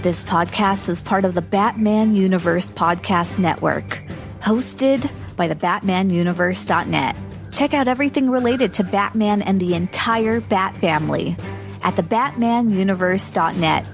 This podcast is part of the Batman Universe Podcast Network, hosted by the BatmanUniverse.net. Check out everything related to Batman and the entire Bat family at the BatmanUniverse.net,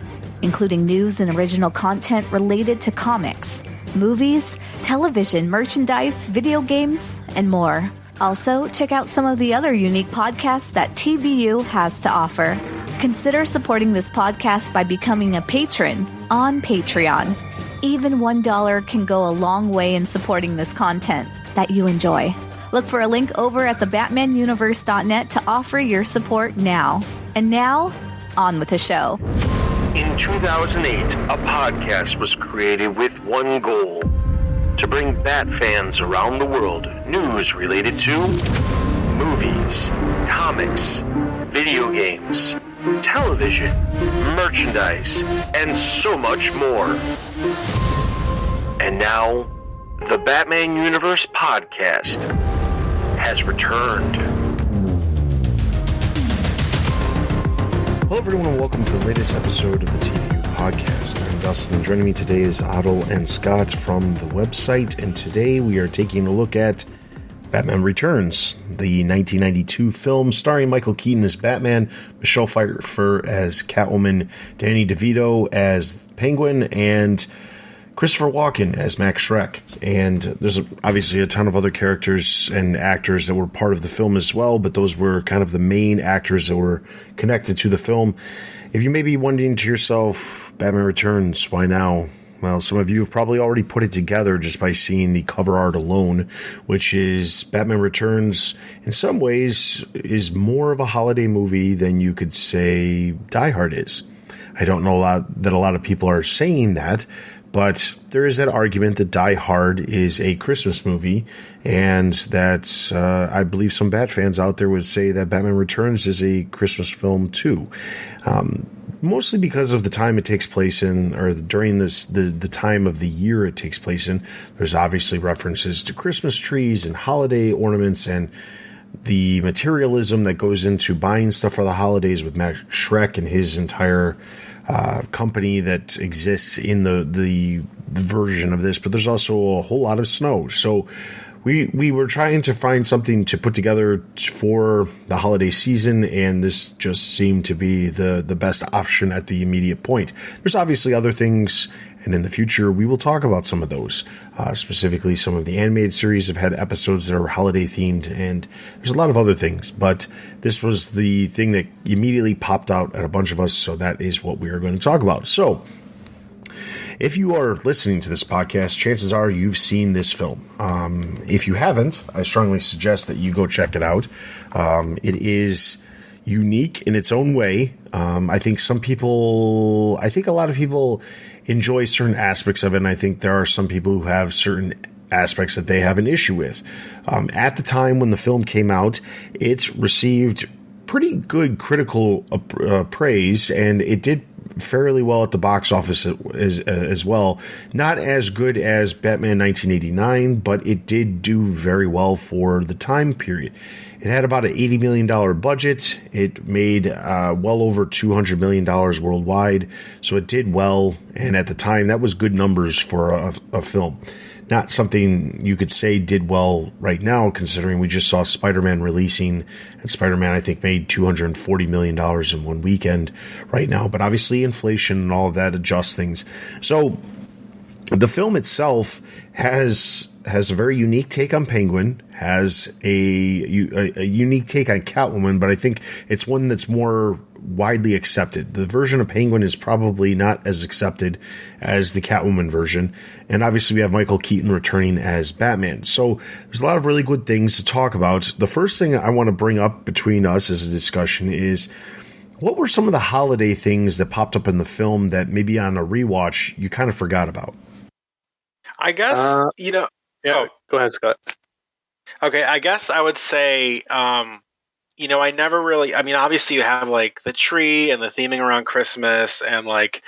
including news and original content related to comics, movies, television, merchandise, video games, and more. Also, check out some of the other unique podcasts that TBU has to offer. Consider supporting this podcast by becoming a patron on Patreon. Even $1 can go a long way in supporting this content that you enjoy. Look for a link over at the BatmanUniverse.net to offer your support now. And now, on with the show. In 2008, a podcast was created with one goal: to bring Bat fans around the world news related to movies, comics, video games, television, merchandise, and so much more. And now, the Batman Universe Podcast has returned. Hello everyone and welcome to the latest episode of the TBU Podcast. I'm Dustin and joining me today is Otto and Scott from the website, and today we are taking a look at Batman Returns, the 1992 film starring Michael Keaton as Batman, Michelle Pfeiffer as Catwoman, Danny DeVito as Penguin, and Christopher Walken as Max Schreck. And there's obviously a ton of other characters and actors that were part of the film as well, but those were kind of the main actors that were connected to the film. If you may be wondering to yourself, Batman Returns, why now? Well, some of you have probably already put it together just by seeing the cover art alone, which is Batman Returns, in some ways, is more of a holiday movie than you could say Die Hard is. I don't know that a lot of people are saying that, but there is that argument that Die Hard is a Christmas movie, and that I believe some Bat fans out there would say that Batman Returns is a Christmas film too. Mostly because of the time it takes place in, or during the time of the year it takes place in. There's obviously references to Christmas trees and holiday ornaments and the materialism that goes into buying stuff for the holidays with Max Schreck and his entire company that exists in the version of this. But there's also a whole lot of snow. So we were trying to find something to put together for the holiday season, and this just seemed to be the best option at the immediate point. There's obviously other things, and in the future we will talk about some of those. Specifically, some of the animated series have had episodes that are holiday themed, and there's a lot of other things. But this was the thing that immediately popped out at a bunch of us, so that is what we are going to talk about. So, if you are listening to this podcast, chances are you've seen this film. If you haven't, I strongly suggest that you go check it out. It is unique in its own way. I think a lot of people enjoy certain aspects of it, and I think there are some people who have certain aspects that they have an issue with. At the time when the film came out, it received pretty good critical praise, and it did fairly well at the box office as well. Not as good as Batman 1989, but it did do very well for the time period. It had about an $80 million budget. It made well over $200 million worldwide, so it did well, and at the time, that was good numbers for a film. Not something you could say did well right now, considering we just saw Spider-Man releasing, and Spider-Man, I think, made $240 million in one weekend right now. But obviously inflation and all of that adjusts things. So the film itself has a very unique take on Penguin, has a unique take on Catwoman, but I think it's one that's more widely accepted. The version of Penguin is probably not as accepted as the Catwoman version, and obviously we have Michael Keaton returning as Batman. So there's a lot of really good things to talk about. The first thing I want to bring up between us as a discussion is, what were some of the holiday things that popped up in the film that maybe on a rewatch you kind of forgot about? I guess, Yeah, go ahead, Scott. Okay, I guess I would say, I never really, obviously you have, like, the tree and the theming around Christmas and, like,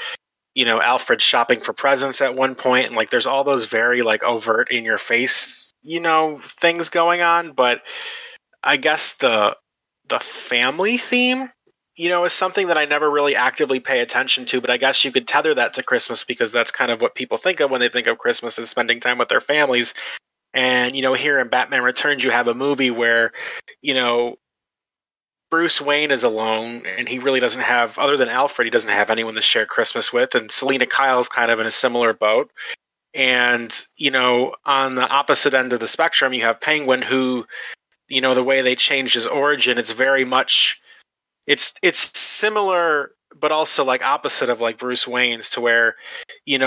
Alfred shopping for presents at one point, and, like, there's all those very, like, overt in your face, things going on, but I guess the family theme is something that I never really actively pay attention to, but I guess you could tether that to Christmas because that's kind of what people think of when they think of Christmas, is spending time with their families. And, here in Batman Returns, you have a movie where, Bruce Wayne is alone and he really doesn't have, other than Alfred, he doesn't have anyone to share Christmas with. And Selina Kyle's kind of in a similar boat. And, on the opposite end of the spectrum, you have Penguin, who, the way they changed his origin, it's very much, it's similar, but also like opposite of like Bruce Wayne's, to where, he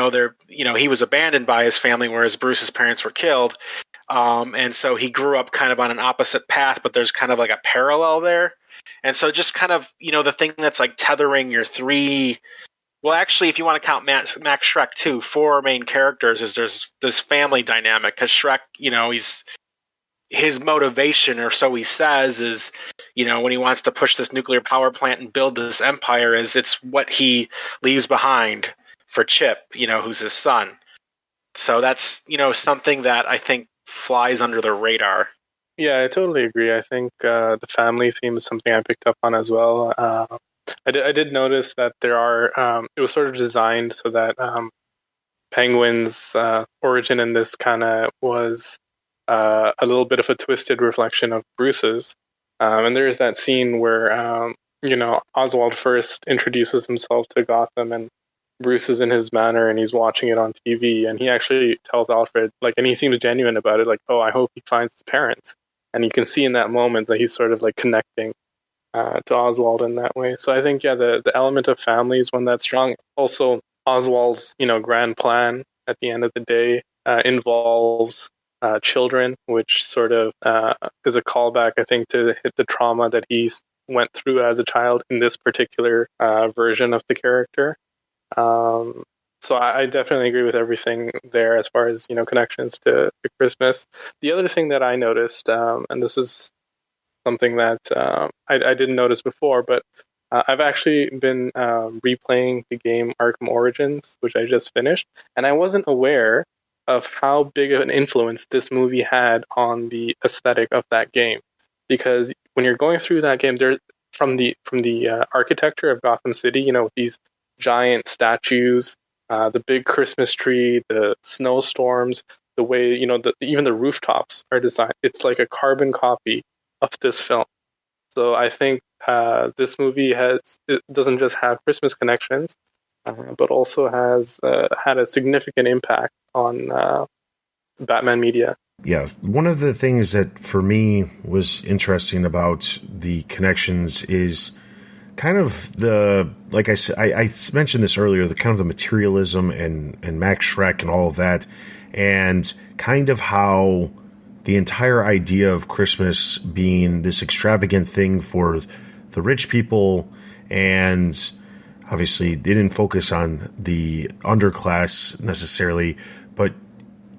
was abandoned by his family, whereas Bruce's parents were killed. And so he grew up kind of on an opposite path, but there's kind of like a parallel there. And so just kind of, the thing that's like tethering your three, well, actually, if you want to count Max Schreck too, 4 main characters, is there's this family dynamic, because Schreck, his motivation, or so he says, is, when he wants to push this nuclear power plant and build this empire, is it's what he leaves behind for Chip, who's his son. So that's, something that I think flies under the radar. Yeah, I totally agree. I think the family theme is something I picked up on as well. I did notice that there are, it was sort of designed so that Penguin's origin in this kind of was a little bit of a twisted reflection of Bruce's. And there is that scene where, Oswald first introduces himself to Gotham, and Bruce is in his manor and he's watching it on TV, and he actually tells Alfred, and he seems genuine about it, oh, I hope he finds his parents. And you can see in that moment that he's sort of connecting to Oswald in that way. So I think, the element of family is one that's strong. Also, Oswald's, grand plan at the end of the day involves children, which sort of is a callback, I think, to hit the trauma that he went through as a child in this particular version of the character. So I definitely agree with everything there as far as, connections to Christmas. The other thing that I noticed, and this is something that I didn't notice before, but I've actually been replaying the game Arkham Origins, which I just finished, and I wasn't aware of how big of an influence this movie had on the aesthetic of that game. Because when you're going through that game, there from the architecture of Gotham City, with these giant statues, the big Christmas tree, the snowstorms, the way, even the rooftops are designed. It's like a carbon copy of this film. So I think this movie it doesn't just have Christmas connections, but also has had a significant impact on Batman media. Yeah, one of the things that for me was interesting about the connections is kind of like I said, I mentioned this earlier, the kind of the materialism and Max Schreck and all of that, and kind of how the entire idea of Christmas being this extravagant thing for the rich people, and obviously they didn't focus on the underclass necessarily, but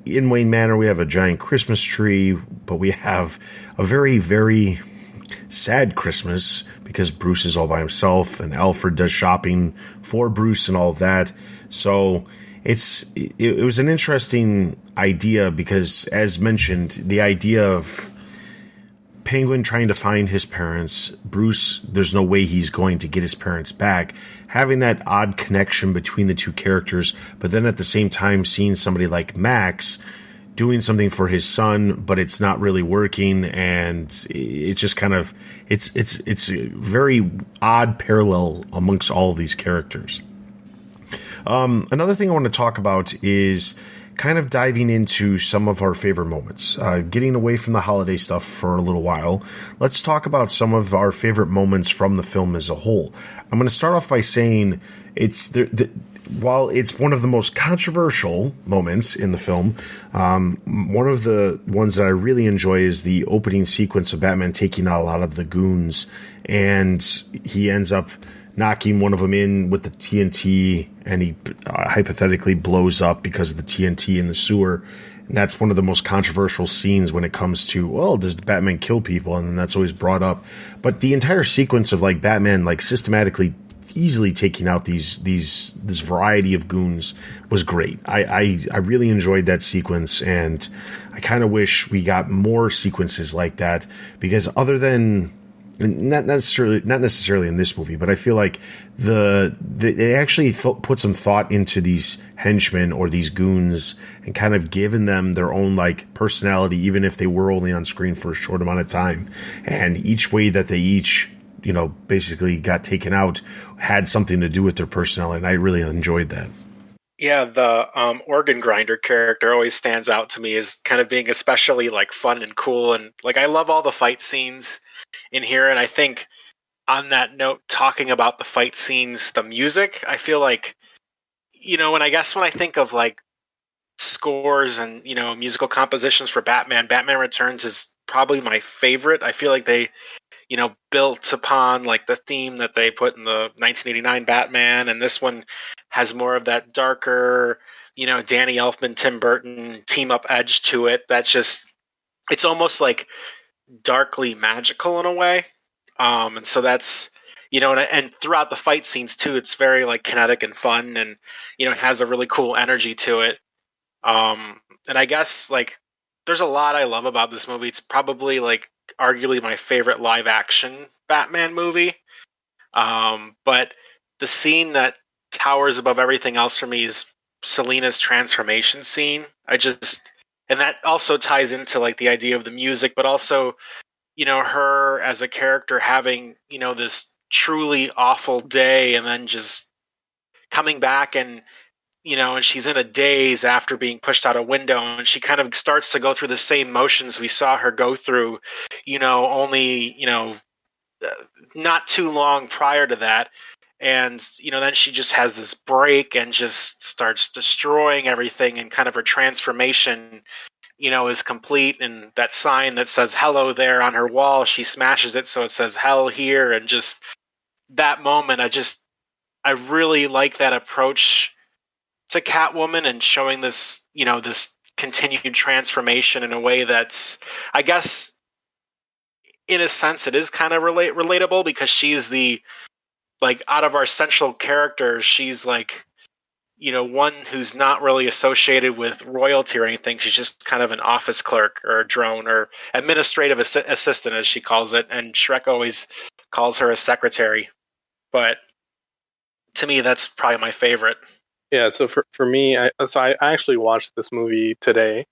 in Wayne Manor we have a giant Christmas tree, but we have a very, very sad Christmas because Bruce is all by himself and Alfred does shopping for Bruce and all of that. So it was an interesting idea because, as mentioned, the idea of Penguin trying to find his parents, Bruce, there's no way he's going to get his parents back, having that odd connection between the two characters, but then at the same time seeing somebody like Max doing something for his son, but it's not really working, and it's just kind of it's a very odd parallel amongst all of these characters. Another thing I want to talk about is kind of diving into some of our favorite moments. Getting away from the holiday stuff for a little while, let's talk about some of our favorite moments from the film as a whole. I'm going to start off by saying while it's one of the most controversial moments in the film, one of the ones that I really enjoy is the opening sequence of Batman taking out a lot of the goons, and he ends up knocking one of them in with the TNT, and he hypothetically blows up because of the TNT in the sewer. And that's one of the most controversial scenes when it comes to, well, does Batman kill people? And then that's always brought up. But the entire sequence of Batman systematically easily taking out this variety of goons was great. I really enjoyed that sequence, and I kind of wish we got more sequences like that, because other than not necessarily in this movie, but I feel like they actually put some thought into these henchmen or these goons and kind of given them their own like personality, even if they were only on screen for a short amount of time. And each way that they basically got taken out had something to do with their personality, and I really enjoyed that. Yeah, the organ grinder character always stands out to me as kind of being especially like fun and cool, and like I love all the fight scenes in here. And I think on that note, talking about the fight scenes, the music, I feel like when I think of like scores and musical compositions for Batman Returns is probably my favorite. I feel like they built upon like the theme that they put in the 1989 Batman, and this one has more of that darker, Danny Elfman, Tim Burton team up edge to it. It's almost like darkly magical in a way. And so that's, and throughout the fight scenes too, it's very like kinetic and fun, and it has a really cool energy to it. And I guess like there's a lot I love about this movie. It's probably like arguably my favorite live action Batman movie. But the scene that towers above everything else for me is Selina's transformation scene. And that also ties into like the idea of the music, but also, her as a character having, this truly awful day and then just coming back and she's in a daze after being pushed out a window, and she kind of starts to go through the same motions we saw her go through, only, not too long prior to that. And, then she just has this break and just starts destroying everything, and kind of her transformation, is complete. And that sign that says hello there on her wall, she smashes it so it says hell here. And just that moment, I really like that approach to Catwoman and showing this, this continued transformation in a way that's, I guess, in a sense, it is kind of relatable, because she's like, out of our central characters, she's like, one who's not really associated with royalty or anything. She's just kind of an office clerk or a drone or administrative assistant, as she calls it. And Shrek always calls her a secretary. But to me, that's probably my favorite. Yeah, so for me, I actually watched this movie today,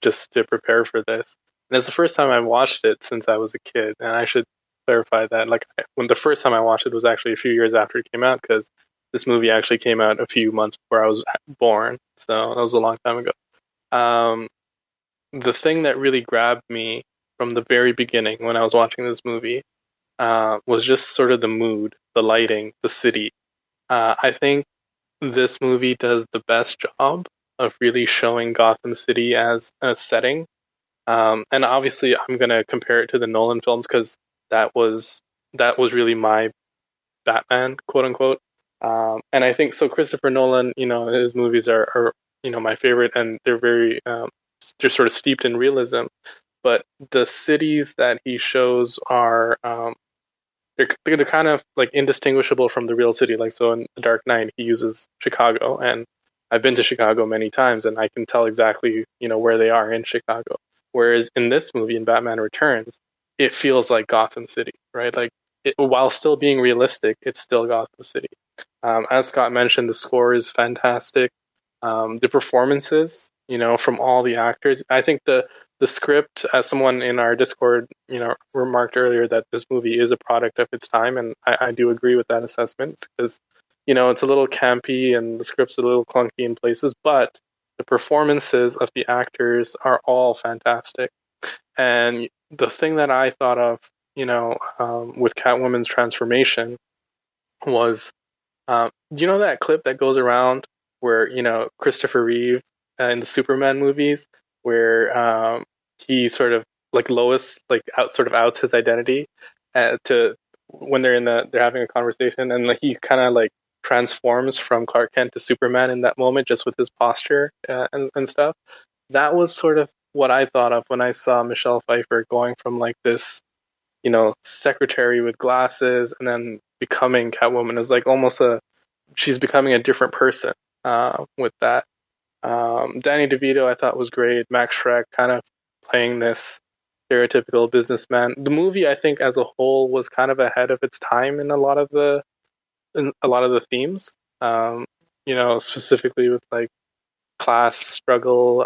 just to prepare for this, and it's the first time I've watched it since I was a kid. And I should clarify that, like, when the first time I watched it was actually a few years after it came out, because this movie actually came out a few months before I was born, so that was a long time ago. The thing that really grabbed me from the very beginning when I was watching this movie was just sort of the mood, the lighting, the city. I think this movie does the best job of really showing Gotham City as a setting. And obviously, I'm going to compare it to the Nolan films, because that was really my Batman, quote unquote. And I think so. Christopher Nolan, his movies are my favorite, and they're very they're sort of steeped in realism. But the cities that he shows are they're kind of like indistinguishable from the real city. Like, so in The Dark Knight, he uses Chicago, and I've been to Chicago many times, and I can tell exactly where they are in Chicago. Whereas in this movie, in Batman Returns, it feels like Gotham City, right? Like, while still being realistic, it's still Gotham City. As Scott mentioned, the score is fantastic. The performances, from all the actors. I think the script, as someone in our Discord, remarked earlier, that this movie is a product of its time, and I do agree with that assessment, because it's a little campy and the script's a little clunky in places, but the performances of the actors are all fantastic. And the thing that I thought of, with Catwoman's transformation was, that clip that goes around where Christopher Reeve in the Superman movies, where he sort of, like, Lois, like, outs his identity to when they're having a conversation, and like he kind of like transforms from Clark Kent to Superman in that moment, just with his posture and stuff. That was sort of what I thought of when I saw Michelle Pfeiffer going from like this, secretary with glasses, and then becoming Catwoman. Is like almost she's becoming a different person with that. Danny DeVito, I thought, was great. Max Schreck kind of playing this stereotypical businessman. The movie, I think, as a whole, was kind of ahead of its time in a lot of the themes. Specifically with like class struggle,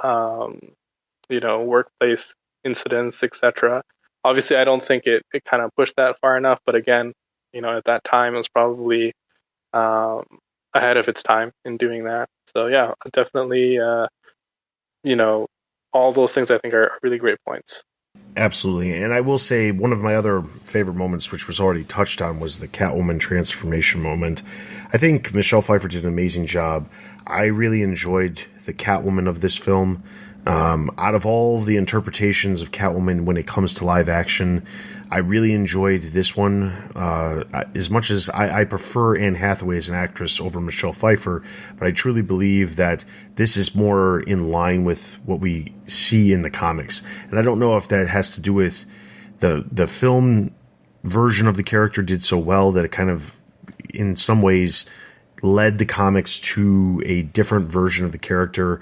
workplace incidents, etc. Obviously, I don't think it kind of pushed that far enough, but again, at that time, it was probably um, ahead of its time in doing that. So yeah, definitely, all those things I think are really great points. Absolutely. And I will say one of my other favorite moments, which was already touched on, was the Catwoman transformation moment. I think Michelle Pfeiffer did an amazing job. I really enjoyed the Catwoman of this film. Out of all the interpretations of Catwoman when it comes to live action, I really enjoyed this one. As much as I prefer Anne Hathaway as an actress over Michelle Pfeiffer, but I truly believe that this is more in line with what we see in the comics. And I don't know if that has to do with the film version of the character did so well that it kind of, in some ways, led the comics to a different version of the character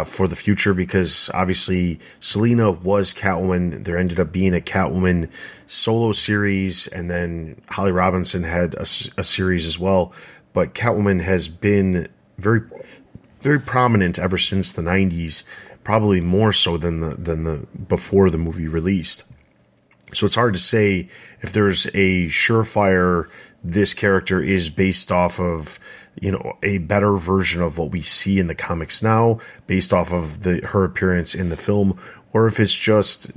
for the future, because obviously Selina was Catwoman. There ended up being a Catwoman solo series, and then Holly Robinson had a series as well. But Catwoman has been very, very prominent ever since the 90s, probably more so than the before the movie released. So it's hard to say if there's a surefire this character is based off of, a better version of what we see in the comics now, based off of her appearance in the film, or if it's just,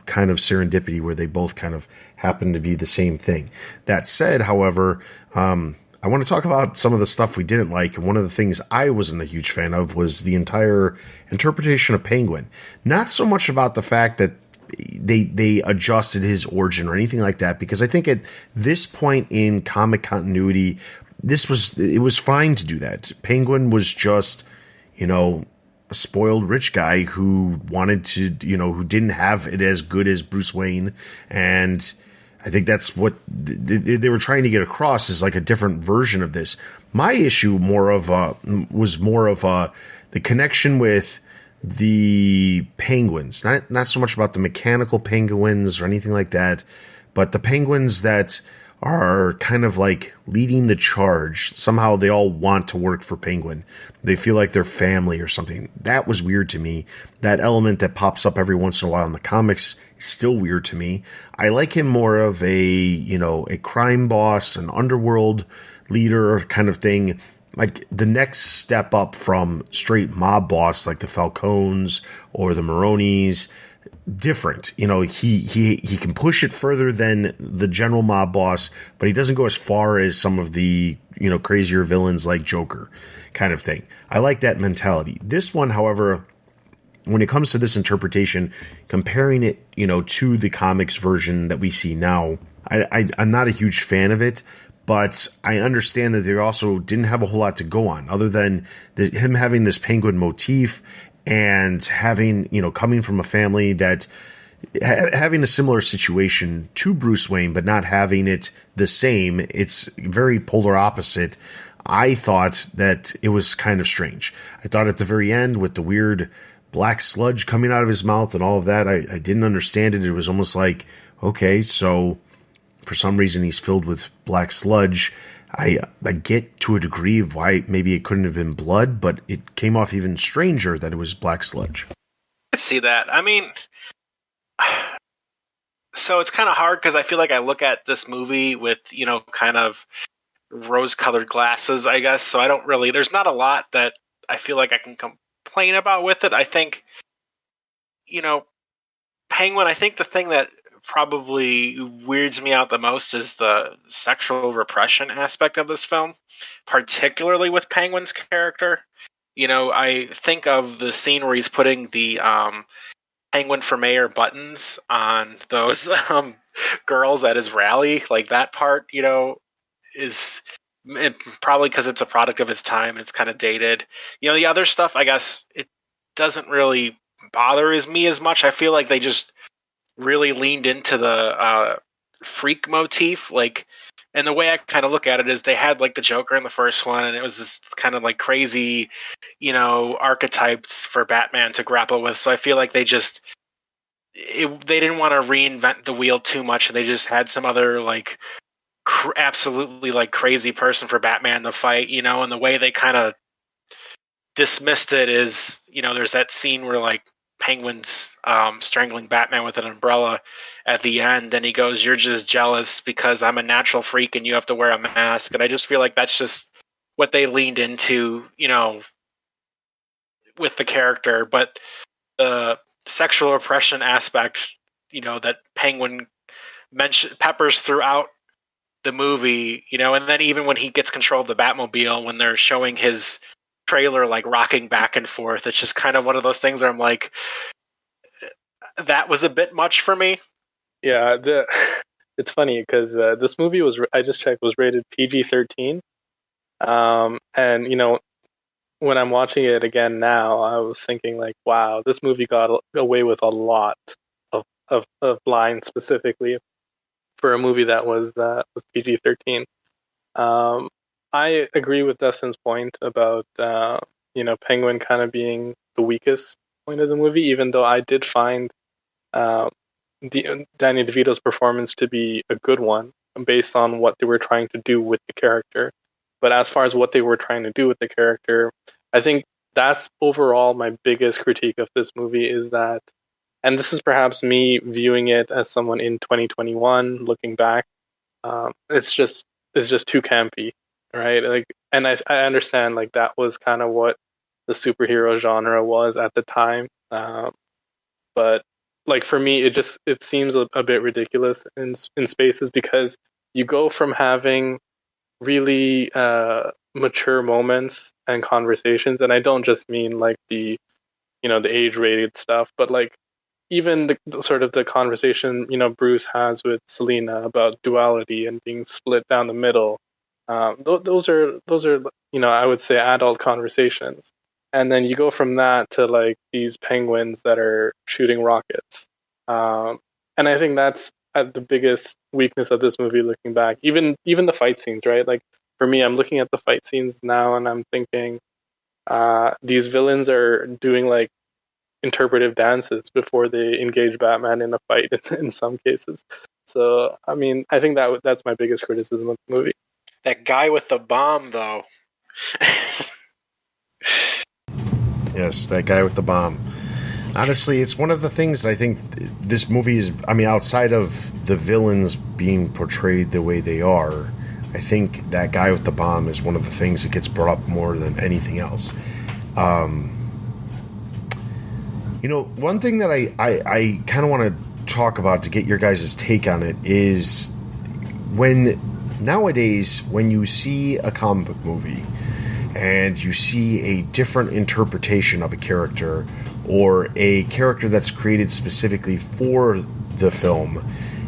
kind of serendipity where they both kind of happen to be the same thing. That said, however, I want to talk about some of the stuff we didn't like. And one of the things I wasn't a huge fan of was the entire interpretation of Penguin. Not so much about the fact that they adjusted his origin or anything like that, because I think at this point in comic continuity, it was fine to do that. Penguin was just, a spoiled rich guy who wanted to, who didn't have it as good as Bruce Wayne. And I think that's what they were trying to get across, is like a different version of this. My issue was more of the connection with the penguins, not so much about the mechanical penguins or anything like that, but the penguins that are kind of like leading the charge. Somehow they all want to work for Penguin. They feel like they're family or something. That was weird to me. That element that pops up every once in a while in the comics is still weird to me. I like him more of a crime boss, an underworld leader kind of thing. Like the next step up from straight mob boss, like the Falcones or the Maronis. Different, he can push it further than the general mob boss, but he doesn't go as far as some of the crazier villains like Joker kind of thing. I like that mentality. This one, however, when it comes to this interpretation, comparing it to the comics version that we see now, I'm not a huge fan of it. But I understand that they also didn't have a whole lot to go on other than him having this penguin motif and having, coming from a family that having a similar situation to Bruce Wayne, but not having it the same. It's very polar opposite. I thought that it was kind of strange. I thought at the very end with the weird black sludge coming out of his mouth and all of that, I didn't understand it. It was almost like, okay, so for some reason he's filled with black sludge. I get to a degree of why maybe it couldn't have been blood, but it came off even stranger that it was black sludge. I see that. I mean, so it's kind of hard because I feel like I look at this movie with, kind of rose-colored glasses, I guess. So I don't really, there's not a lot that I feel like I can complain about with it. I think, Penguin, I think the thing that probably weirds me out the most is the sexual repression aspect of this film, particularly with Penguin's character. I think of the scene where he's putting the Penguin for Mayor buttons on those girls at his rally. Like that part, is probably because it's a product of its time. It's kind of dated. The other stuff, I guess, it doesn't really bother me as much. I feel like they just really leaned into the freak motif, and the way I kind of look at it is they had like the Joker in the first one, and it was this kind of like crazy, archetypes for Batman to grapple with. So I feel like they just they didn't want to reinvent the wheel too much, and they just had some other like absolutely like crazy person for Batman to fight, and the way they kind of dismissed it is, there's that scene where like Penguin's strangling Batman with an umbrella at the end, and he goes, "You're just jealous because I'm a natural freak and you have to wear a mask." And I just feel like that's just what they leaned into, with the character. But the sexual oppression aspect, that Penguin peppers throughout the movie, and then even when he gets control of the Batmobile, when they're showing his trailer like rocking back and forth, it's just kind of one of those things where I'm like, that was a bit much for me. Yeah, it's funny because this movie I just checked, was rated PG-13. And when I'm watching it again now, I was thinking like, wow, this movie got away with a lot of lines specifically for a movie that was PG-13. I agree with Dustin's point about Penguin kind of being the weakest point of the movie, even though I did find uh, Danny DeVito's performance to be a good one based on what they were trying to do with the character. But as far as what they were trying to do with the character, I think that's overall my biggest critique of this movie is that, and this is perhaps me viewing it as someone in 2021 looking back, it's just too campy, right? Like, and I understand like that was kind of what the superhero genre was at the time, but like for me, it seems a bit ridiculous in spaces because you go from having really mature moments and conversations, and I don't just mean like the age rated stuff, but like even the sort of the conversation Bruce has with Selina about duality and being split down the middle. Those are I would say adult conversations, and then you go from that to like these penguins that are shooting rockets, and I think that's the biggest weakness of this movie looking back. Even the fight scenes, right? Like for me, I'm looking at the fight scenes now and I'm thinking these villains are doing like interpretive dances before they engage Batman in a fight in some cases. So, I mean, I think that's my biggest criticism of the movie. That guy with the bomb, though. Yes, that guy with the bomb. Honestly, it's one of the things that I think this movie is. I mean, outside of the villains being portrayed the way they are, I think that guy with the bomb is one of the things that gets brought up more than anything else. One thing that I kind of want to talk about to get your guys' take on it is nowadays when you see a comic book movie and you see a different interpretation of a character or a character that's created specifically for the film,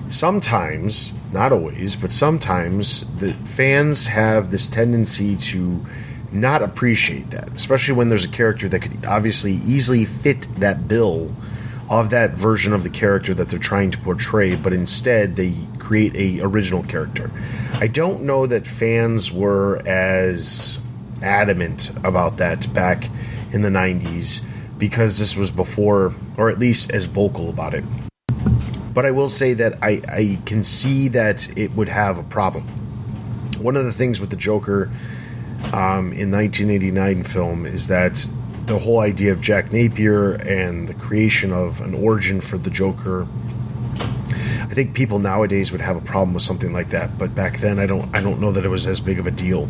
sometimes, not always, but sometimes the fans have this tendency to not appreciate that, especially when there's a character that could obviously easily fit that bill of that version of the character that they're trying to portray, but instead they create a original character. I don't know that fans were as adamant about that back in the 90s because this was before, or at least as vocal about it. But I will say that I can see that it would have a problem. One of the things with the Joker in 1989 film is that the whole idea of Jack Napier and the creation of an origin for the Joker, I think people nowadays would have a problem with something like that, but back then I don't know that it was as big of a deal.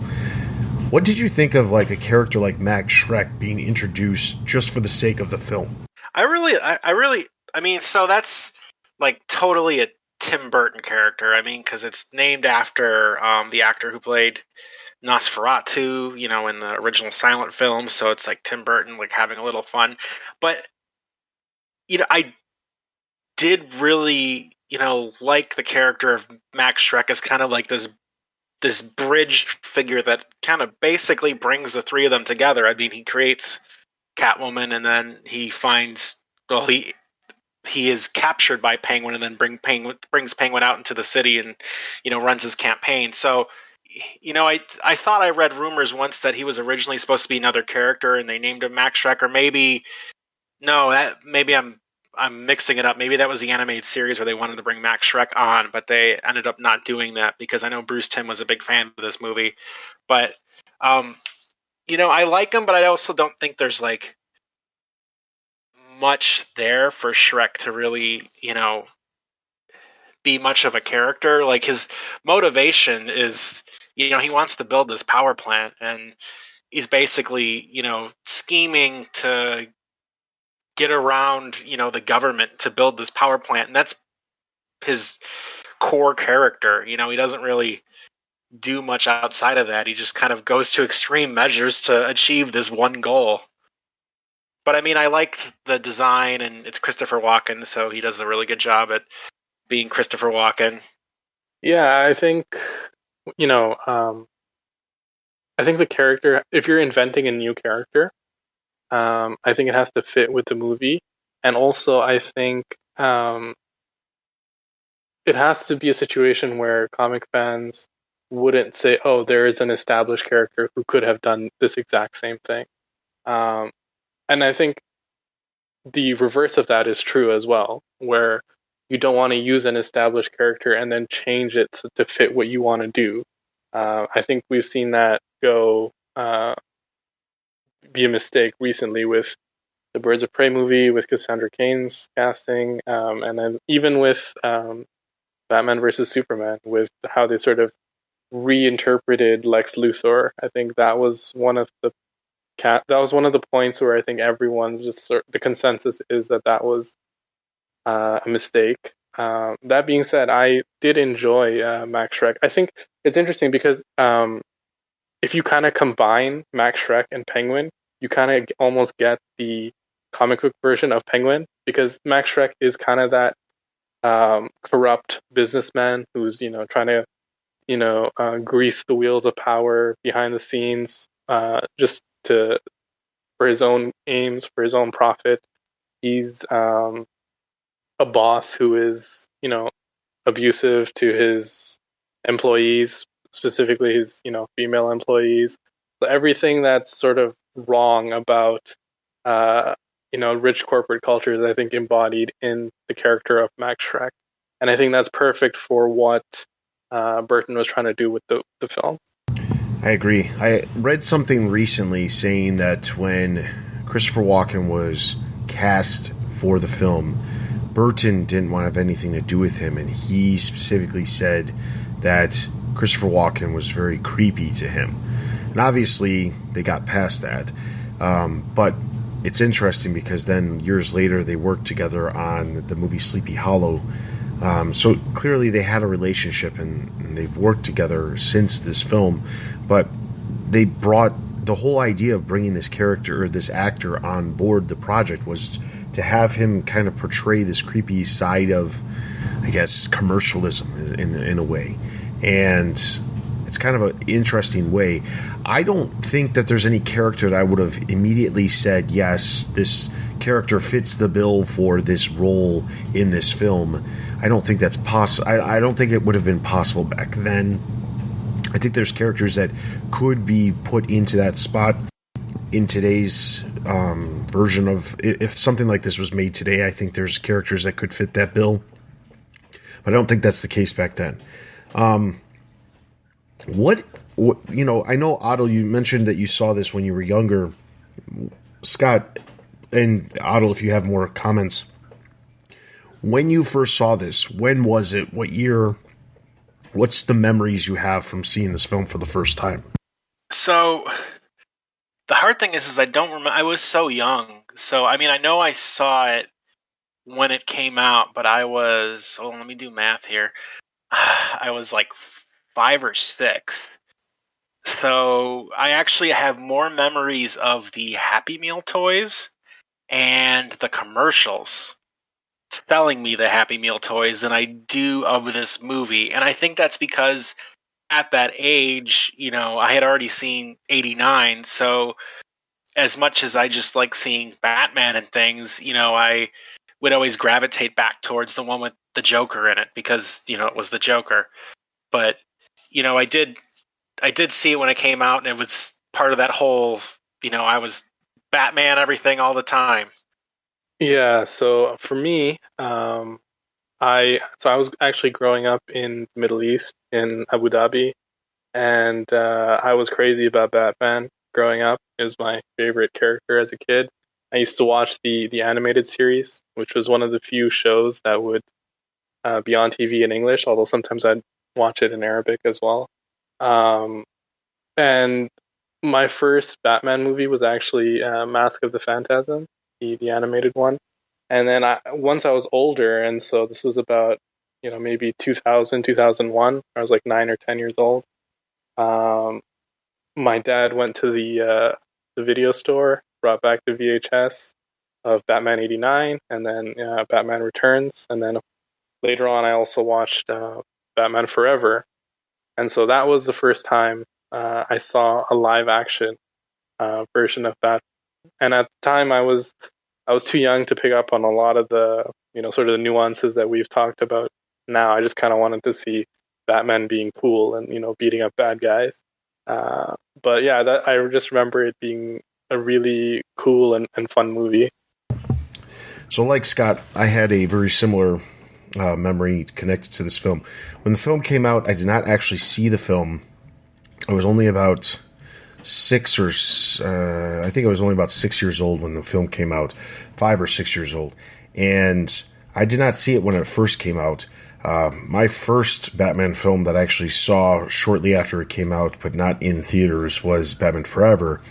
What did you think of like a character like Max Schreck being introduced just for the sake of the film? I mean, so that's like totally a Tim Burton character. I mean, because it's named after the actor who played Nosferatu, in the original silent film. So it's like Tim Burton, like having a little fun. But, I did really, like the character of Max Schreck as kind of like this bridge figure that kind of basically brings the three of them together. I mean, he creates Catwoman and then he finds, well, he is captured by Penguin and then brings Penguin out into the city and, runs his campaign. So, I thought I read rumors once that he was originally supposed to be another character and they named him Max Schreck, or maybe I'm I'm mixing it up. Maybe that was the animated series where they wanted to bring Max Shrek on, but they ended up not doing that because I know Bruce Timm was a big fan of this movie. But I like him, but I also don't think there's like much there for Shrek to really, be much of a character. Like his motivation is, he wants to build this power plant, and he's basically, scheming to get around, the government to build this power plant, and that's his core character. He doesn't really do much outside of that. He just kind of goes to extreme measures to achieve this one goal. But I mean, I like the design, and it's Christopher Walken, so he does a really good job at being Christopher Walken. Yeah, I think you know, I think the character, if you're inventing a new character, I think it has to fit with the movie, and also I think it has to be a situation where comic fans wouldn't say, "Oh, there is an established character who could have done this exact same thing," um, and I think the reverse of that is true as well, where you don't want to use an established character and then change it to fit what you want to do. I think we've seen that go be a mistake recently with the Birds of Prey movie, with Cassandra Cain's casting, and then even with Batman versus Superman, with how they sort of reinterpreted Lex Luthor. I think that was one of the points where I think everyone's the consensus is that was a mistake. That being said, I did enjoy Max Shrek. I think it's interesting because if you kind of combine Max Shrek and Penguin, you kind of almost get the comic book version of Penguin, because Max Shrek is kind of that corrupt businessman who's trying to grease the wheels of power behind the scenes, just to for his own aims, for his own profit. He's a boss who is abusive to his employees, specifically his female employees. So everything that's sort of wrong about rich corporate culture is, I think, embodied in the character of Max Shrek, and I think that's perfect for what Burton was trying to do with the film. I agree. I read something recently saying that when Christopher Walken was cast for the film, Burton didn't want to have anything to do with him, and he specifically said that Christopher Walken was very creepy to him. And obviously, they got past that. But it's interesting because then years later, they worked together on the movie Sleepy Hollow. So clearly they had a relationship, and they've worked together since this film. But they brought the whole idea of bringing this character or this actor on board the project was to have him kind of portray this creepy side of, I guess, commercialism in a way. And it's kind of an interesting way. I don't think that there's any character that I would have immediately said, yes, this character fits the bill for this role in this film. I don't think that's possible. I don't think it would have been possible back then. I think there's characters that could be put into that spot in today's version of, if something like this was made today, I think there's characters that could fit that bill. But I don't think that's the case back then. What I know, Otto, you mentioned that you saw this when you were younger. Scott and Otto, if you have more comments. When you first saw this, when was it? What year? What's the memories you have from seeing this film for the first time? So the hard thing is I don't remember. I was so young. So, I mean, I know I saw it when it came out, but I was, let me do math here. I was like 5 or 6. So I actually have more memories of the Happy Meal toys and the commercials selling me the Happy Meal toys than I do of this movie. And I think that's because at that age, I had already seen 89. So as much as I just like seeing Batman and things, I would always gravitate back towards the one with the Joker in it because, it was the Joker. But, I did see it when it came out, and it was part of that whole, I was Batman everything all the time. Yeah, so for me, I was actually growing up in the Middle East in Abu Dhabi, and I was crazy about Batman growing up. It was my favorite character as a kid. I used to watch the animated series, which was one of the few shows that would be on TV in English, although sometimes I'd watch it in Arabic as well. Um, and my first Batman movie was actually Mask of the Phantasm, the animated one. And then once I was older, and so this was about maybe 2000, 2001. I was like 9 or 10 years old. Um, my dad went to the video store, brought back the VHS of Batman '89, and then Batman Returns, and then later on I also watched Batman Forever, and so that was the first time I saw a live action version of Batman. And at the time, I was too young to pick up on a lot of the sort of the nuances that we've talked about now. I just kind of wanted to see Batman being cool and beating up bad guys. But yeah, that I just remember it being a really cool and fun movie. So, like Scott, I had a very similar memory connected to this film. When the film came out, I did not actually see the film. I was only about I think I was only about 6 years old when the film came out, 5 or 6 years old. And I did not see it when it first came out. My first Batman film that I actually saw shortly after it came out, but not in theaters, was Batman Forever.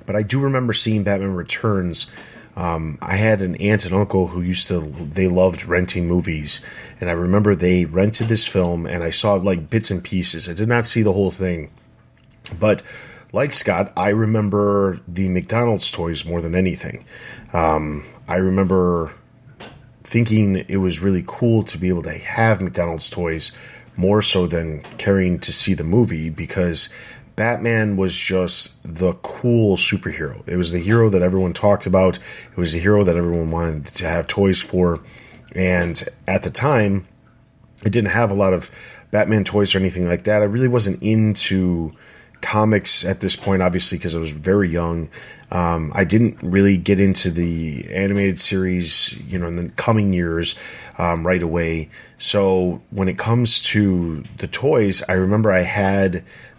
But I do remember seeing Batman Returns. I had an aunt and uncle who they loved renting movies. And I remember they rented this film and I saw like bits and pieces. I did not see the whole thing. But like Scott, I remember the McDonald's toys more than anything. I remember thinking it was really cool to be able to have McDonald's toys more so than caring to see the movie, because Batman was just the cool superhero. It was the hero that everyone talked about. It was the hero that everyone wanted to have toys for. And at the time, I didn't have a lot of Batman toys or anything like that. I really wasn't into comics at this point, obviously, because I was very young. I didn't really get into the animated series, in the coming years right away. So when it comes to the toys, I remember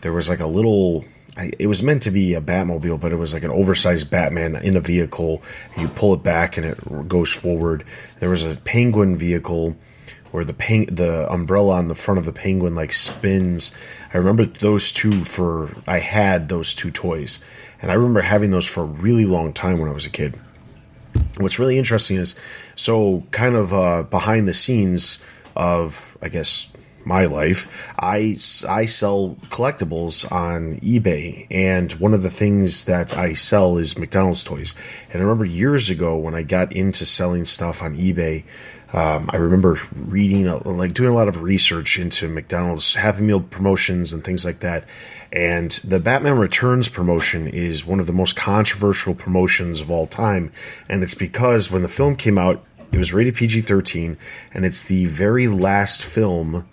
there was like a little, it was meant to be a Batmobile, but it was like an oversized Batman in a vehicle. You pull it back and it goes forward. There was a Penguin vehicle where the umbrella on the front of the Penguin like spins. I remember I had those two toys, and I remember having those for a really long time when I was a kid. What's really interesting is, so kind of behind the scenes of, I guess, my life, I sell collectibles on eBay, and one of the things that I sell is McDonald's toys. And I remember years ago when I got into selling stuff on eBay, I remember doing a lot of research into McDonald's Happy Meal promotions and things like that. And the Batman Returns promotion is one of the most controversial promotions of all time. And it's because when the film came out, it was rated PG-13, and it's the very last film,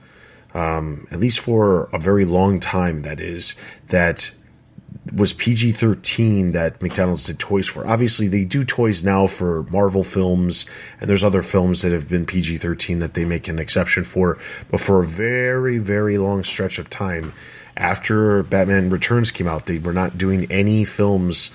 at least for a very long time, that was PG-13 that McDonald's did toys for. Obviously, they do toys now for Marvel films, and there's other films that have been PG-13 that they make an exception for. But for a very, very long stretch of time, after Batman Returns came out, they were not doing any films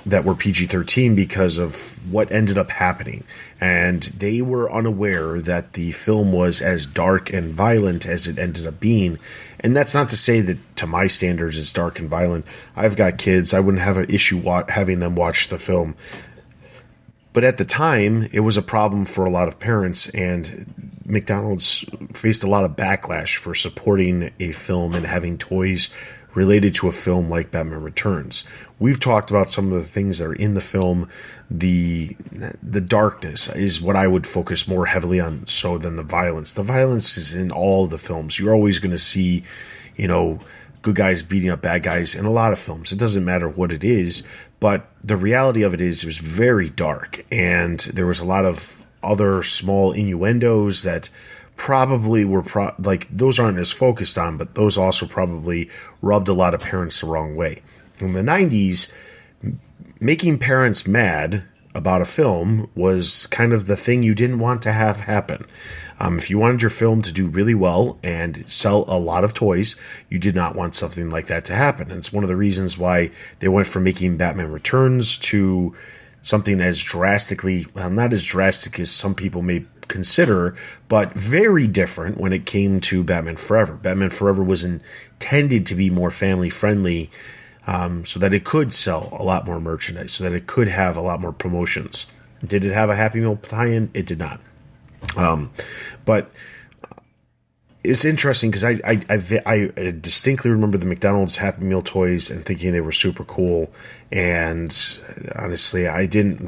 that were PG-13 because of what ended up happening. And they were unaware that the film was as dark and violent as it ended up being. And that's not to say that, to my standards, it's dark and violent. I've got kids. I wouldn't have an issue having them watch the film. But at the time, it was a problem for a lot of parents, and McDonald's faced a lot of backlash for supporting a film and having toys related to a film like Batman Returns. We've talked about some of the things that are in the film. The darkness is what I would focus more heavily on so than the violence. The violence is in all the films. You're always going to see, good guys beating up bad guys in a lot of films. It doesn't matter what it is, but the reality of it was very dark, and there was a lot of other small innuendos that probably were those aren't as focused on, but those also probably rubbed a lot of parents the wrong way. In the 90s, making parents mad about a film was kind of the thing you didn't want to have happen. If you wanted your film to do really well and sell a lot of toys, you did not want something like that to happen. And it's one of the reasons why they went from making Batman Returns to something as drastically, well, not as drastic as some people may consider, but very different when it came to Batman Forever. Batman Forever was intended to be more family friendly, so that it could sell a lot more merchandise, so that it could have a lot more promotions. Did it have a Happy Meal tie-in? It did not. But it's interesting because I distinctly remember the McDonald's Happy Meal toys and thinking they were super cool. And honestly, I don't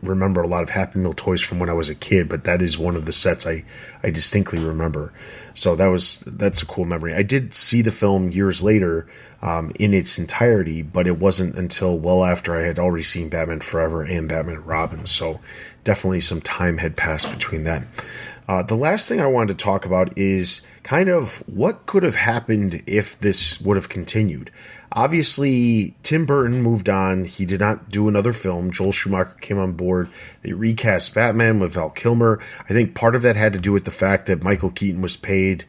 remember a lot of Happy Meal toys from when I was a kid, but that is one of the sets I distinctly remember. So that's a cool memory. I did see the film years later, in its entirety, but it wasn't until well after I had already seen Batman Forever and Batman and Robin. So definitely some time had passed between that. The last thing I wanted to talk about is kind of what could have happened if this would have continued. Obviously, Tim Burton moved on. He did not do another film. Joel Schumacher came on board. They recast Batman with Val Kilmer. I think part of that had to do with the fact that Michael Keaton was paid,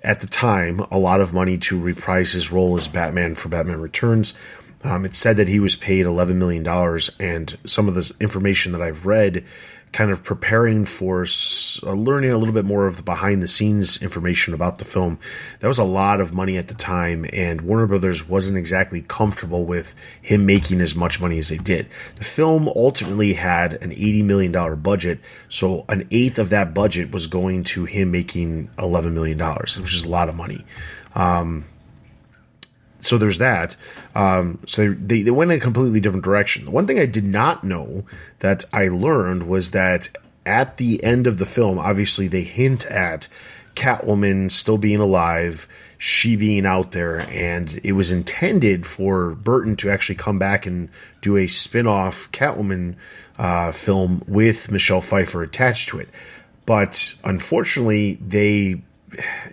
at the time, a lot of money to reprise his role as Batman for Batman Returns. It's said that he was paid $11 million, and some of this information that I've read, kind of preparing for learning a little bit more of the behind-the-scenes information about the film, that was a lot of money at the time, and Warner Brothers wasn't exactly comfortable with him making as much money as they did. The film ultimately had an $80 million budget, so an eighth of that budget was going to him making $11 million, which is a lot of money. So there's that. So they went in a completely different direction. The one thing I did not know that I learned was that at the end of the film, obviously they hint at Catwoman still being alive, she being out there, and it was intended for Burton to actually come back and do a spin-off Catwoman film with Michelle Pfeiffer attached to it. But unfortunately,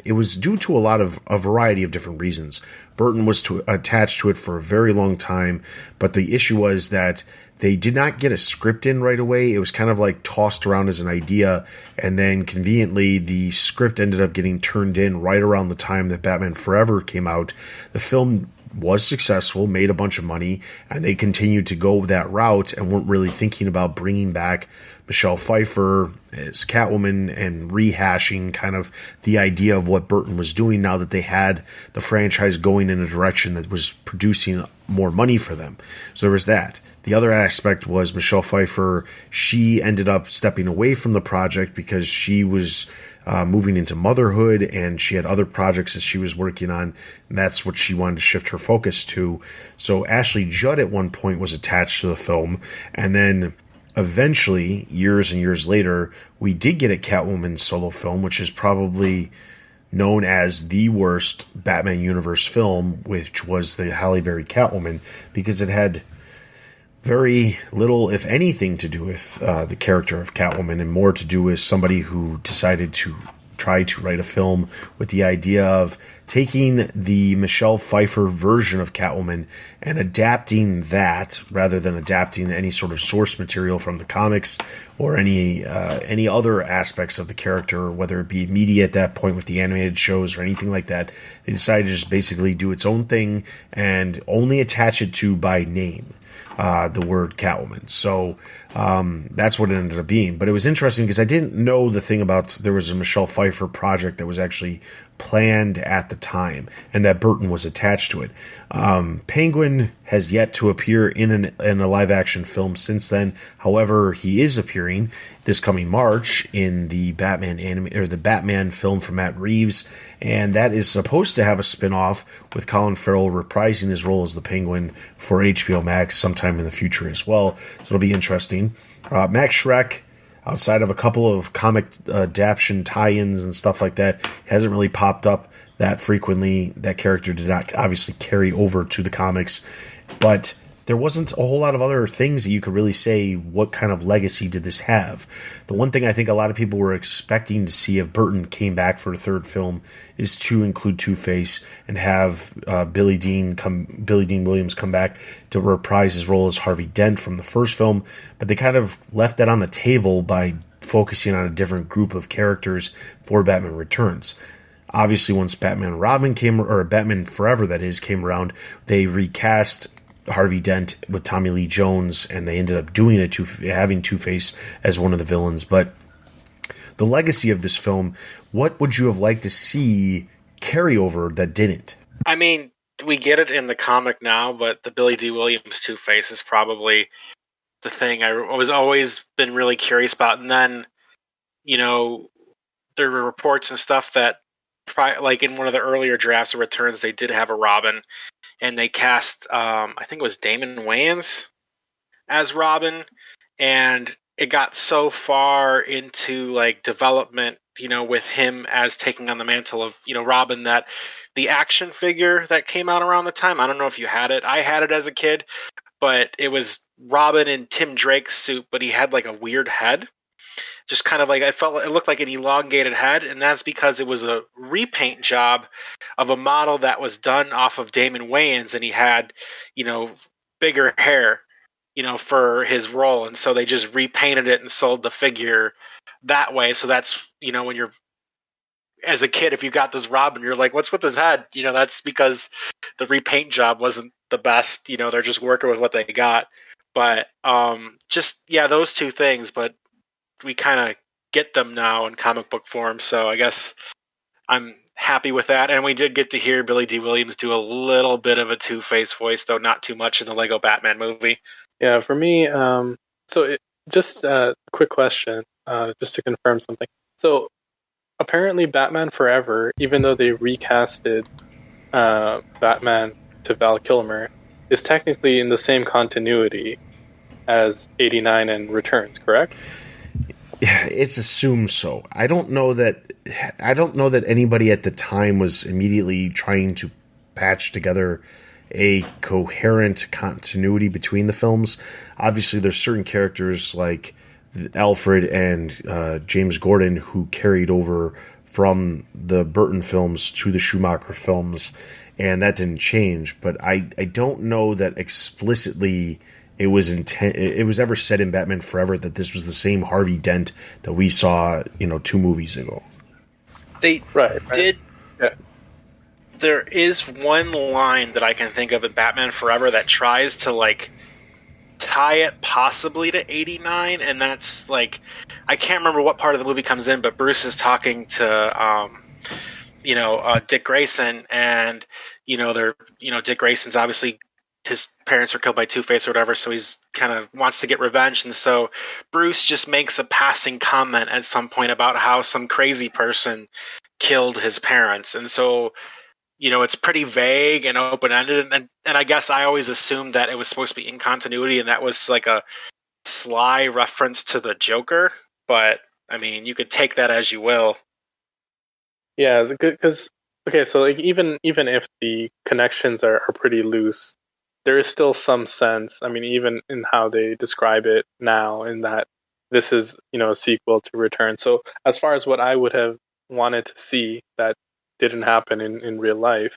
it was due to a variety of different reasons. Burton was attached to it for a very long time, but the issue was that they did not get a script in right away. It was kind of like tossed around as an idea, and then conveniently the script ended up getting turned in right around the time that Batman Forever came out. The film was successful, made a bunch of money, and they continued to go that route and weren't really thinking about bringing back Michelle Pfeiffer as Catwoman and rehashing kind of the idea of what Burton was doing now that they had the franchise going in a direction that was producing more money for them. So there was that. The other aspect was Michelle Pfeiffer. She ended up stepping away from the project because she was moving into motherhood, and she had other projects that she was working on, and that's what she wanted to shift her focus to. So Ashley Judd at one point was attached to the film, and then eventually, years and years later, we did get a Catwoman solo film, which is probably known as the worst Batman universe film, which was the Halle Berry Catwoman, because it had very little, if anything, to do with the character of Catwoman, and more to do with somebody who decided to try to write a film with the idea of taking the Michelle Pfeiffer version of Catwoman and adapting that rather than adapting any sort of source material from the comics or any other aspects of the character, whether it be media at that point with the animated shows or anything like that. They decided to just basically do its own thing and only attach it to by name. The word Catwoman. So that's what it ended up being. But it was interesting because I didn't know the thing about there was a Michelle Pfeiffer project that was actually planned at the time and that Burton was attached to it. Penguin has yet to appear in a live action film since then. However, he is appearing this coming March in the Batman film from Matt Reeves, and that is supposed to have a spin-off with Colin Farrell reprising his role as the Penguin for HBO Max sometime in the future as well. So it'll be interesting. Max Schreck, outside of a couple of comic adaptation tie-ins and stuff like that, hasn't really popped up that frequently. That character did not obviously carry over to the comics, but there wasn't a whole lot of other things that you could really say, what kind of legacy did this have? The one thing I think a lot of people were expecting to see if Burton came back for a third film is to include Two-Face and have Billy Dean Williams come back to reprise his role as Harvey Dent from the first film, but they kind of left that on the table by focusing on a different group of characters for Batman Returns. Obviously, once Batman Forever, that is, came around, they recast Harvey Dent with Tommy Lee Jones, and they ended up doing it having Two-Face as one of the villains. But the legacy of this film, what would you have liked to see carry over that didn't? I mean, we get it in the comic now, but the Billy D. Williams Two-Face is probably the thing I was always been really curious about. And then, there were reports and stuff that, like in one of the earlier drafts of Returns, they did have a Robin, and they cast, I think it was Damon Wayans as Robin, and it got so far into like development, with him as taking on the mantle of, Robin, that the action figure that came out around the time, I don't know if you had it. I had it as a kid, but it was Robin in Tim Drake's suit, but he had like a weird head. Just kind of like, it looked like an elongated head, and that's because it was a repaint job of a model that was done off of Damon Wayans, and he had, bigger hair, for his role, and so they just repainted it and sold the figure that way. So that's, when you're, as a kid, if you got this Robin, you're like, what's with his head? That's because the repaint job wasn't the best. They're just working with what they got. But those two things, but we kind of get them now in comic book form, so I guess I'm happy with that. And we did get to hear Billy D. Williams do a little bit of a Two-Face voice, though not too much in the Lego Batman movie. Yeah, for me, just a quick question, just to confirm something. So apparently Batman Forever, even though they recasted Batman to Val Kilmer, is technically in the same continuity as 89 and Returns, correct? It's assumed so. I don't know that anybody at the time was immediately trying to patch together a coherent continuity between the films. Obviously, there's certain characters like Alfred and James Gordon who carried over from the Burton films to the Schumacher films, and that didn't change. But I don't know that explicitly it was ever said in Batman Forever that this was the same Harvey Dent that we saw, 2 movies ago. They did. Yeah. There is one line that I can think of in Batman Forever that tries to like tie it possibly to 89, and that's like, I can't remember what part of the movie comes in, but Bruce is talking to Dick Grayson, and Dick Grayson's obviously, his parents were killed by Two-Face or whatever, so he's kind of wants to get revenge, and so Bruce just makes a passing comment at some point about how some crazy person killed his parents, and so it's pretty vague and open-ended, and I guess I always assumed that it was supposed to be in continuity, and that was like a sly reference to the Joker, but I mean, you could take that as you will. Yeah, it's good because, okay, so like even if the connections are pretty loose, there is still some sense, I mean, even in how they describe it now, in that this is, a sequel to Return. So as far as what I would have wanted to see that didn't happen in real life,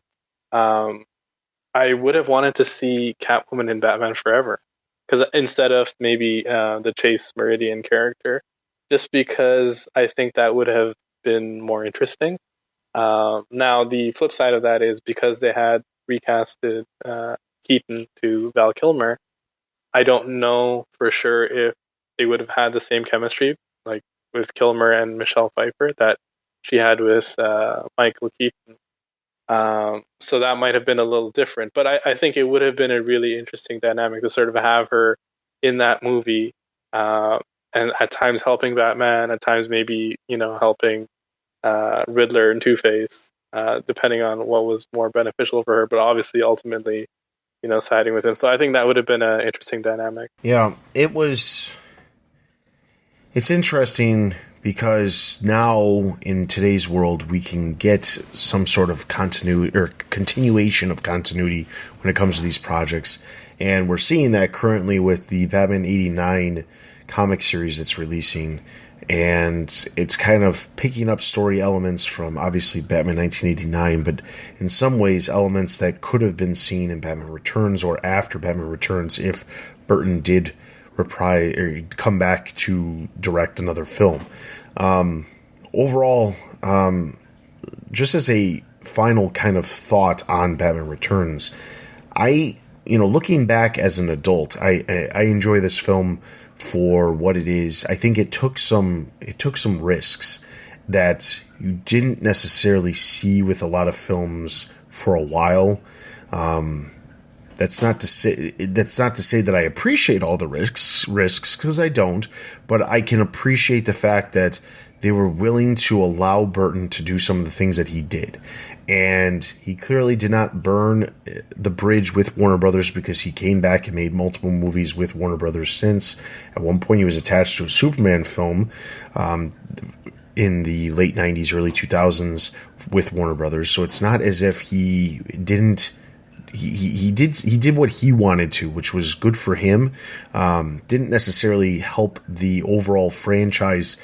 I would have wanted to see Catwoman in Batman Forever, because instead of maybe the Chase Meridian character, just because I think that would have been more interesting. Now, the flip side of that is because they had recasted Keaton to Val Kilmer, I don't know for sure if they would have had the same chemistry, like with Kilmer and Michelle Pfeiffer, that she had with Michael Keaton. So that might have been a little different, but I think it would have been a really interesting dynamic to sort of have her in that movie, and at times helping Batman, at times maybe, helping Riddler and Two-Face, depending on what was more beneficial for her, but obviously ultimately, siding with him. So I think that would have been an interesting dynamic. Yeah, it's interesting because now in today's world we can get some sort of continuity or continuation of continuity when it comes to these projects. And we're seeing that currently with the Batman 89 comic series that's releasing. And it's kind of picking up story elements from obviously Batman 1989, but in some ways elements that could have been seen in Batman Returns or after Batman Returns if Burton did come back to direct another film. Overall, just as a final kind of thought on Batman Returns, looking back as an adult, I enjoy this film for what it is. I think it took some risks that you didn't necessarily see with a lot of films for a while. That's not to say that I appreciate all the risks because I don't, but I can appreciate the fact that they were willing to allow Burton to do some of the things that he did. And he clearly did not burn the bridge with Warner Brothers because he came back and made multiple movies with Warner Brothers since. At one point, he was attached to a Superman film in the late 90s, early 2000s with Warner Brothers. So it's not as if he didn't... He did what he wanted to, which was good for him. Didn't necessarily help the overall franchise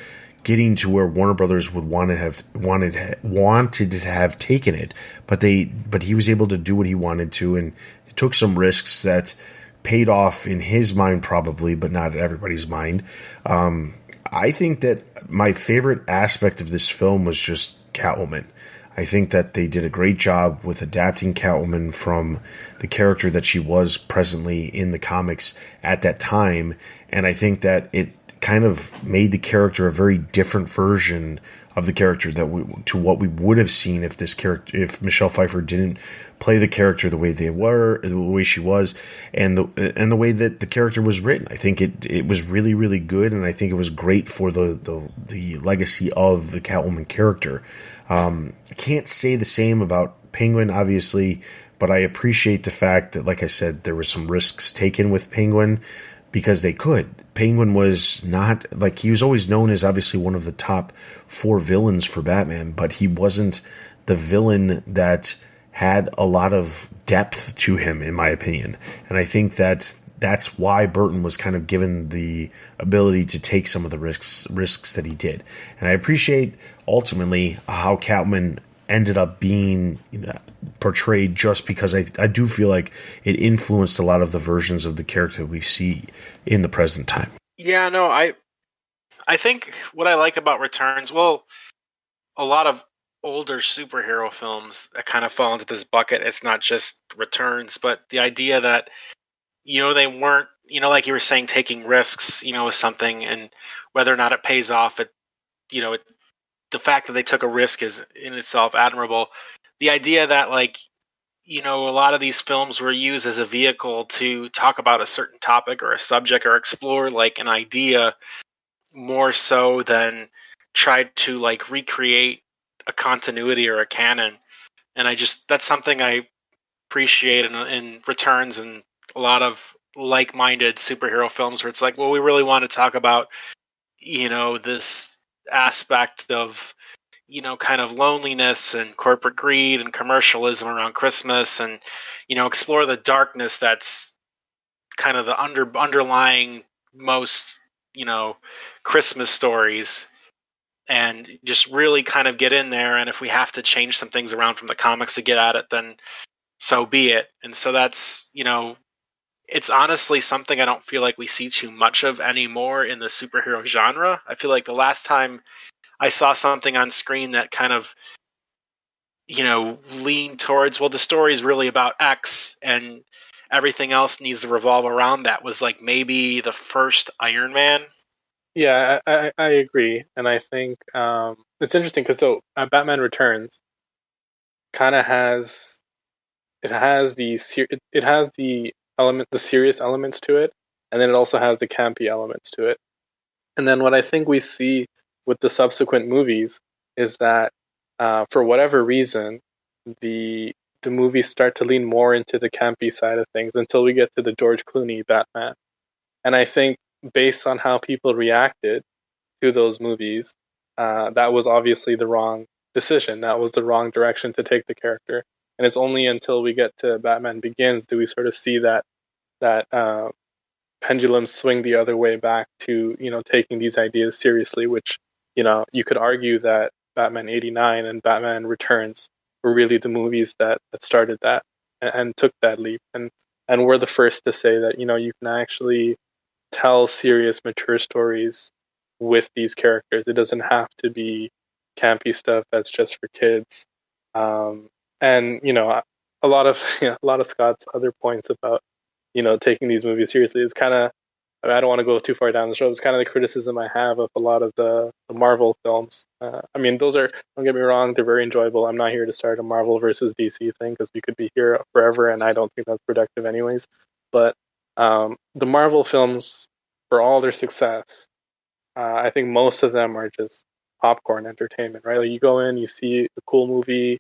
getting to where Warner Brothers would wanted to have taken it, but he was able to do what he wanted to, and took some risks that paid off in his mind probably, but not at everybody's mind. I think that my favorite aspect of this film was just Catwoman. I think that they did a great job with adapting Catwoman from the character that she was presently in the comics at that time, and I think that it kind of made the character a very different version of the character to what we would have seen if Michelle Pfeiffer didn't play the character the way the way she was, and the way that the character was written. I think it was really, really good, and I think it was great for the legacy of the Catwoman character. I can't say the same about Penguin, obviously, but I appreciate the fact that, like I said, there were some risks taken with Penguin because they could. Penguin was not, like, he was always known as obviously one of the top 4 villains for Batman, but he wasn't the villain that had a lot of depth to him, in my opinion. And I think that that's why Burton was kind of given the ability to take some of the risks that he did. And I appreciate ultimately how Catwoman ended up being portrayed, just because I do feel like it influenced a lot of the versions of the character we see in the present time. Yeah, no, I think what I like about Returns, well, a lot of older superhero films that kind of fall into this bucket. It's not just Returns, but the idea that, they weren't, like you were saying, taking risks, with something, and whether or not it pays off, the fact that they took a risk is in itself admirable. The idea that, a lot of these films were used as a vehicle to talk about a certain topic or a subject or explore an idea more so than try to recreate a continuity or a canon. And that's something I appreciate in Returns and a lot of like-minded superhero films where it's like, well, we really want to talk about, this aspect of, kind of loneliness and corporate greed and commercialism around Christmas, and, explore the darkness that's kind of the underlying most, Christmas stories, and just really kind of get in there. And if we have to change some things around from the comics to get at it, then so be it. And so that's, it's honestly something I don't feel like we see too much of anymore in the superhero genre. I feel like the last time I saw something on screen that kind of, leaned towards, well, the story is really about X and everything else needs to revolve around that, was maybe the first Iron Man. Yeah, I agree, and I think it's interesting because Batman Returns kind of has the serious elements to it, and then it also has the campy elements to it. And then what I think we see with the subsequent movies is that for whatever reason, the movies start to lean more into the campy side of things until we get to the George Clooney Batman. And I think based on how people reacted to those movies, that was obviously the wrong decision. That was the wrong direction to take the character. And it's only until we get to Batman Begins do we sort of see that that pendulum swing the other way back to, taking these ideas seriously, which, you could argue that Batman 89 and Batman Returns were really the movies that started that and took that leap. And we're the first to say that, you can actually tell serious, mature stories with these characters. It doesn't have to be campy stuff that's just for kids. And a lot of a lot of Scott's other points about taking these movies seriously is kind of, I don't want to go too far down the show. It's kind of the criticism I have of a lot of the Marvel films. Those are, don't get me wrong, they're very enjoyable. I'm not here to start a Marvel versus DC thing because we could be here forever, and I don't think that's productive anyways. But the Marvel films, for all their success, I think most of them are just popcorn entertainment, right? Like you go in, you see a cool movie,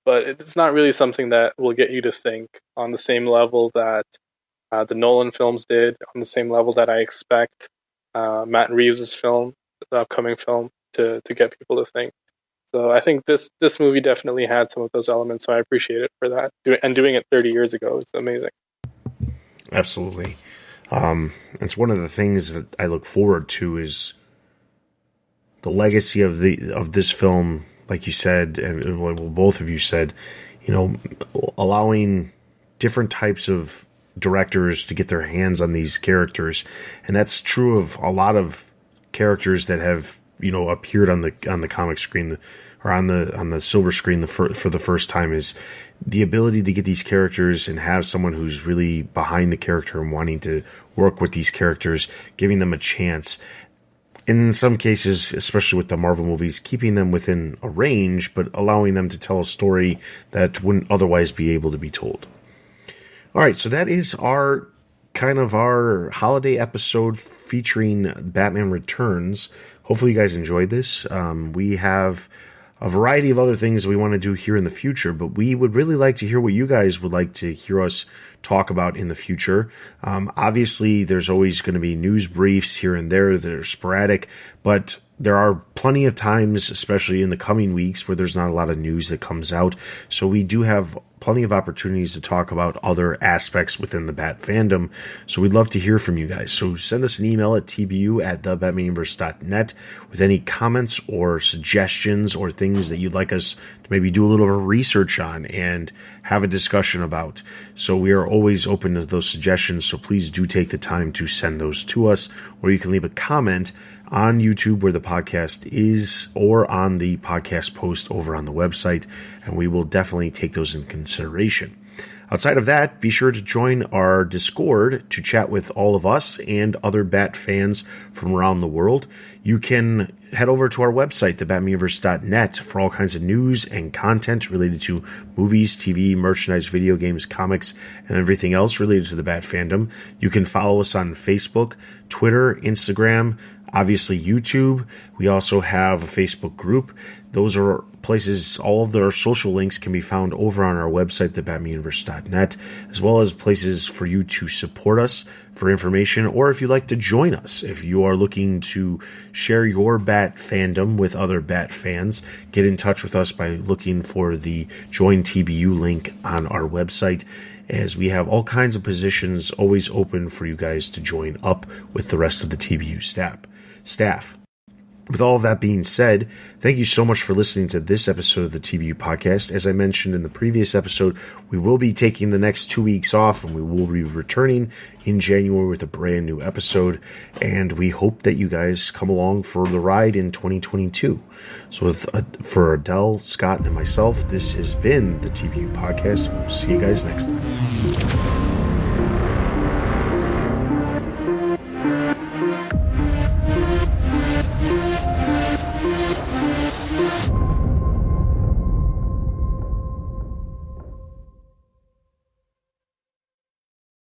but it's not really something that will get you to think on the same level that the Nolan films did, on the same level that I expect Matt Reeves' film, the upcoming film, to get people to think. So I think this movie definitely had some of those elements, so I appreciate it for that. And doing it 30 years ago is amazing. Absolutely. It's one of the things that I look forward to is the legacy of this film, like you said, and well, both of you said, allowing different types of directors to get their hands on these characters, and that's true of a lot of characters that have appeared on the comic screen or on the silver screen for the first time, is the ability to get these characters and have someone who's really behind the character and wanting to work with these characters, giving them a chance. And in some cases, especially with the Marvel movies, keeping them within a range, but allowing them to tell a story that wouldn't otherwise be able to be told. All right, so that is our holiday episode featuring Batman Returns. Hopefully you guys enjoyed this. We have a variety of other things we want to do here in the future, but we would really like to hear what you guys would like to hear us talk about in the future. Obviously, there's always going to be news briefs here and there that are sporadic, but there are plenty of times, especially in the coming weeks, where there's not a lot of news that comes out. So we do have plenty of opportunities to talk about other aspects within the Bat fandom. So we'd love to hear from you guys. So send us an email at tbu@thebatmanuniverse.net with any comments or suggestions or things that you'd like us to maybe do a little bit of research on and have a discussion about. So we are always open to those suggestions. So please do take the time to send those to us, or you can leave a comment on YouTube where the podcast is, or on the podcast post over on the website, and we will definitely take those in consideration. Outside of that, be sure to join our Discord to chat with all of us and other Bat fans from around the world. You can head over to our website, thebatmanuniverse.net, for all kinds of news and content related to movies, TV, merchandise, video games, comics, and everything else related to the Bat fandom. You can follow us on Facebook, Twitter, Instagram, obviously YouTube. We also have a Facebook group. Those are places, all of our social links can be found over on our website, thebatmanuniverse.net, as well as places for you to support us for information, or if you'd like to join us. If you are looking to share your Bat fandom with other Bat fans, get in touch with us by looking for the Join TBU link on our website, as we have all kinds of positions always open for you guys to join up with the rest of the TBU staff. With all of that being said, thank you so much for listening to this episode of the TBU podcast. As I mentioned in the previous episode, we will be taking the next 2 weeks off, and we will be returning in January with a brand new episode, and we hope that you guys come along for the ride in 2022. So for Adele, Scott, and myself, this has been the TBU podcast. We'll see you guys next time.